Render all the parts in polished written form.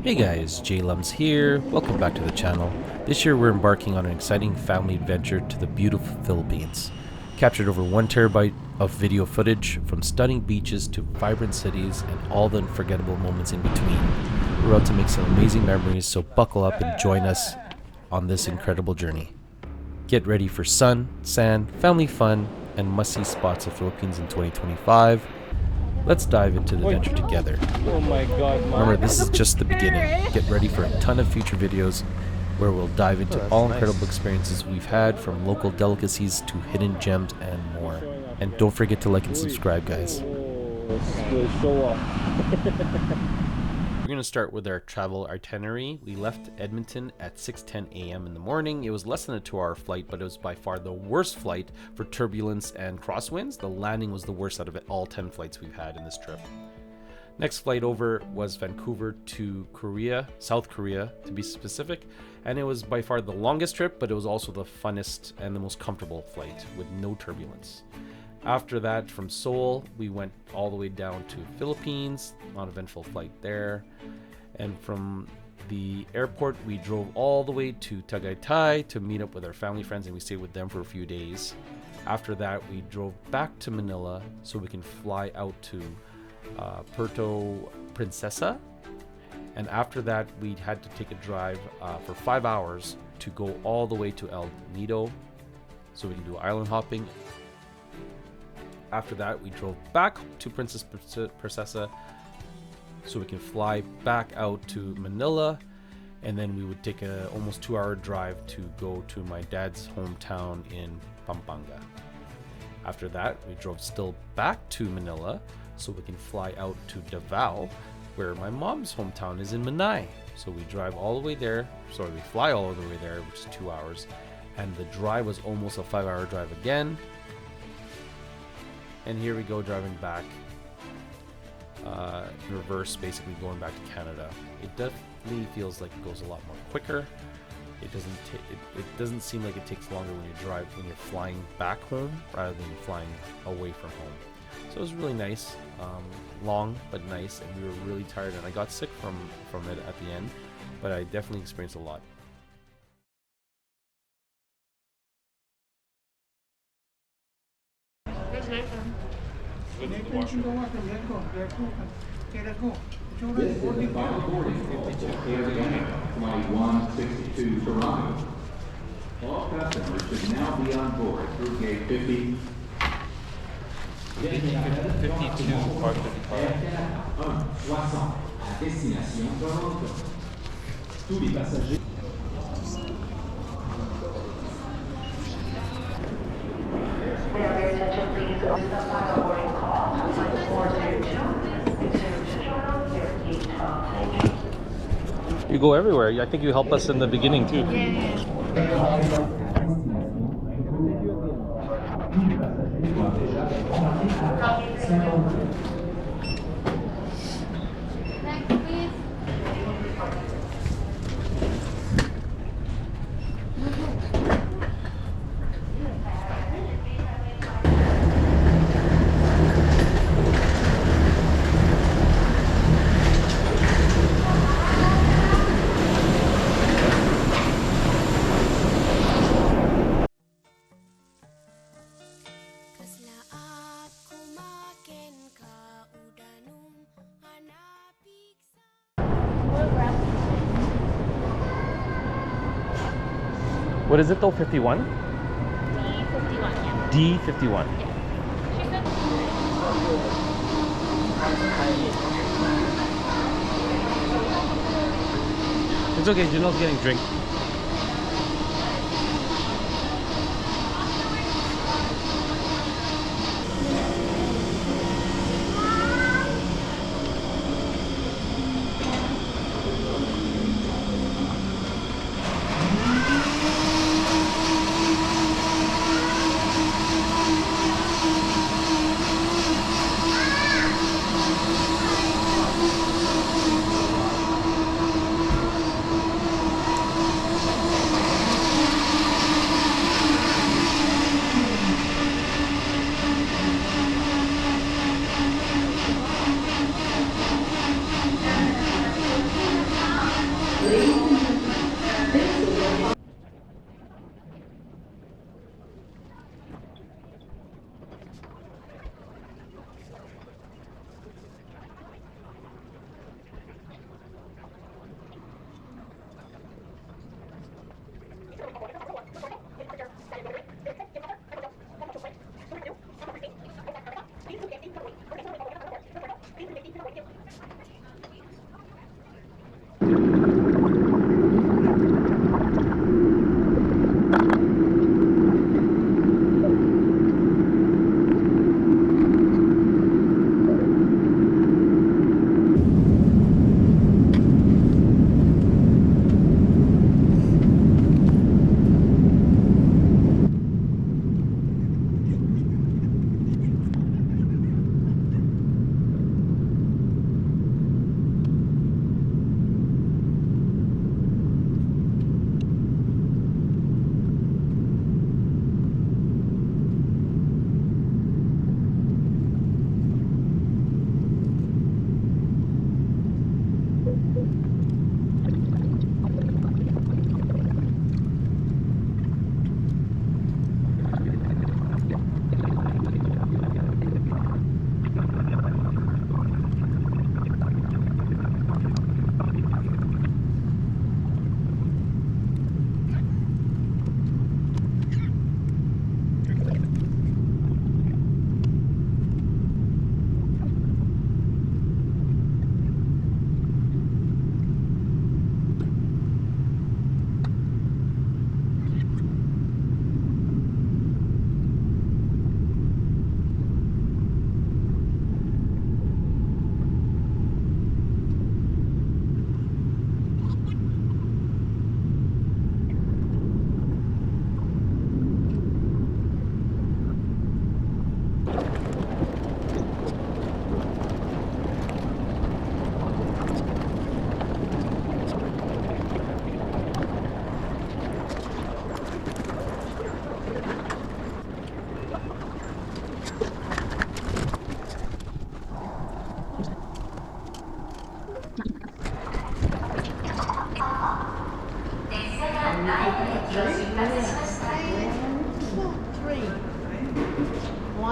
Hey guys, JLums here. Welcome back to the channel. This year we're embarking on an exciting family adventure to the beautiful Philippines. Captured over 1 terabyte of video footage from stunning beaches to vibrant cities and all the unforgettable moments in between. We're about to make some amazing memories, so buckle up and join us on this incredible journey. Get ready for sun, sand, family fun, and must-see spots of Philippines in 2025. Let's dive into the adventure together. Oh my god, man. Remember, this is just the beginning. Get ready for a ton of future videos where we'll dive into all incredible experiences we've had, from local delicacies to hidden gems and more. And don't forget to like and subscribe, guys. Show off. We're going to start with our travel itinerary. We left Edmonton at 6:10 a.m. in the morning. It was less than a 2-hour flight, but it was by far the worst flight for turbulence and crosswinds. The landing was the worst out of all 10 flights we've had in this trip. Next flight over was Vancouver to Korea, South Korea to be specific, and it was by far the longest trip, but it was also the funnest and the most comfortable flight with no turbulence. After that, from Seoul, we went all the way down to Philippines, uneventful flight there. And from the airport, we drove all the way to Tagaytay to meet up with our family friends, and we stayed with them for a few days. After that, we drove back to Manila so we can fly out to Puerto Princesa. And after that, we had to take a drive for 5 hours to go all the way to El Nido so we can do island hopping. After that, we drove back to Princesa so we can fly back out to Manila, and then we would take a almost 2-hour drive to go to my dad's hometown in Pampanga. After that, we drove still back to Manila so we can fly out to Davao, where my mom's hometown is in Manay. So we drive all the way there, sorry, we fly all the way there, which is 2 hours, and the drive was almost a 5-hour drive again. And here we go, driving back in reverse, basically going back to Canada. It definitely feels like it goes a lot more quicker. It doesn't seem like it takes longer when you're flying back home rather than flying away from home. So it was really nice, long but nice, and we were really tired, and I got sick from it at the end, but I definitely experienced a lot. This is the final boarding call for Air Canada Flight 162 Toronto. All customers should now be on board through gate 50. 52 or 55. 160 à destination Toronto. Tous les passagers. You go everywhere. I think you help us in the beginning too. What is it though? 51? D51, yeah. D51. It's okay, Janelle's getting a drink.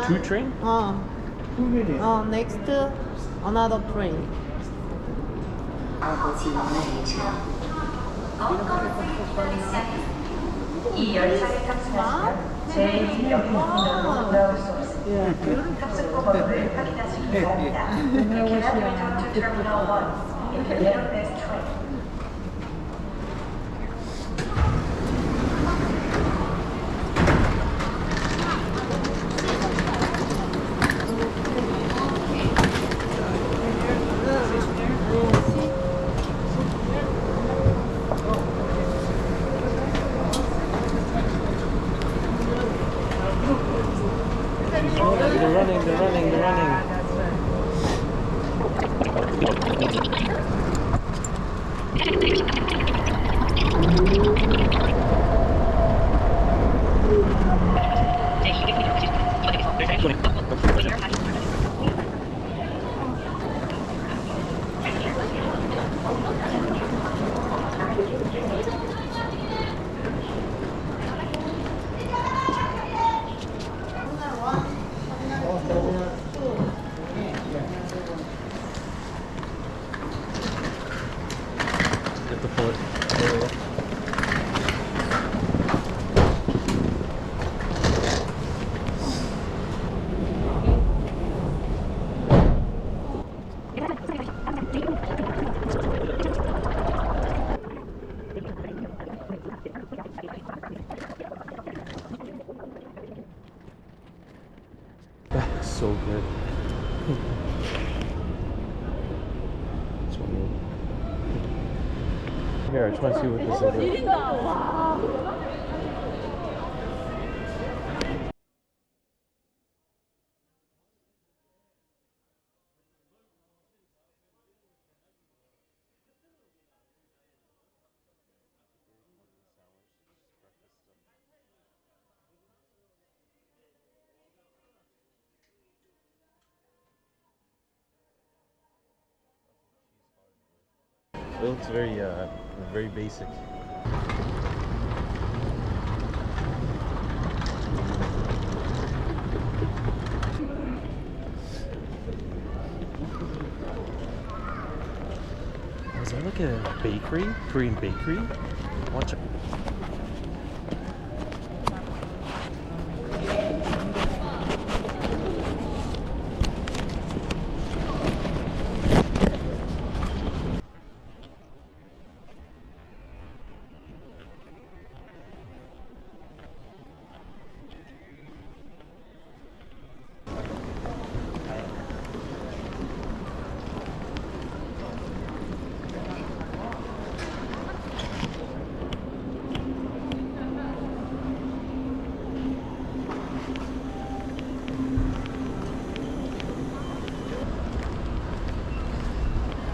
Two train? Next another train. 이 열차에 탑승하시면 제2역 인도로 돌아올 수 없습니다. 탑승 번호를 확인하시기 바랍니다. You cannot return to Terminal 1 in the yellow bus train. They're running. Get the foot. That is so good. This one. Here, I just want to see what this is. It looks very basic. Is that like a bakery? Korean bakery? Watch it.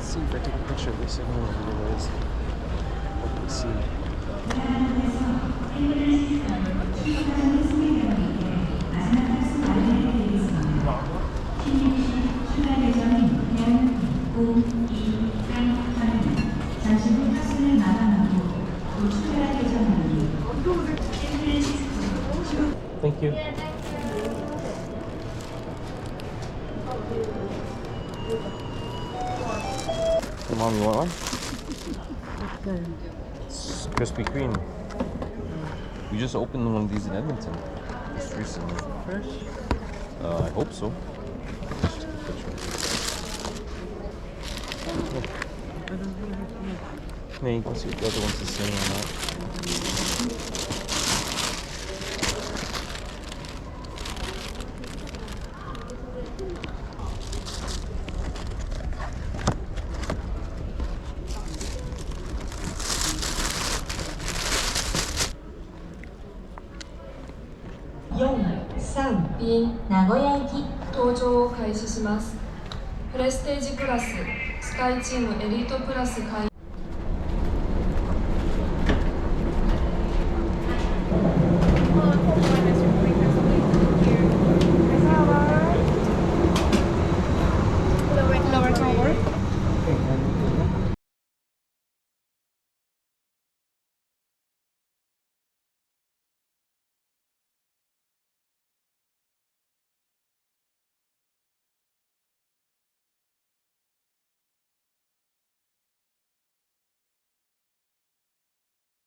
See if I take a picture of this. I don't know what it is. What do see? Thank you. Hey, Mom, you want one? It's Krispy Kreme. We just opened one of these in Edmonton just recently. Fresh? I hope so. Let's take a picture. Yeah, you can see what the other ones are saying on that.便名古屋行き搭乗を開始します。プレステージクラススカイチームエリートプラス会員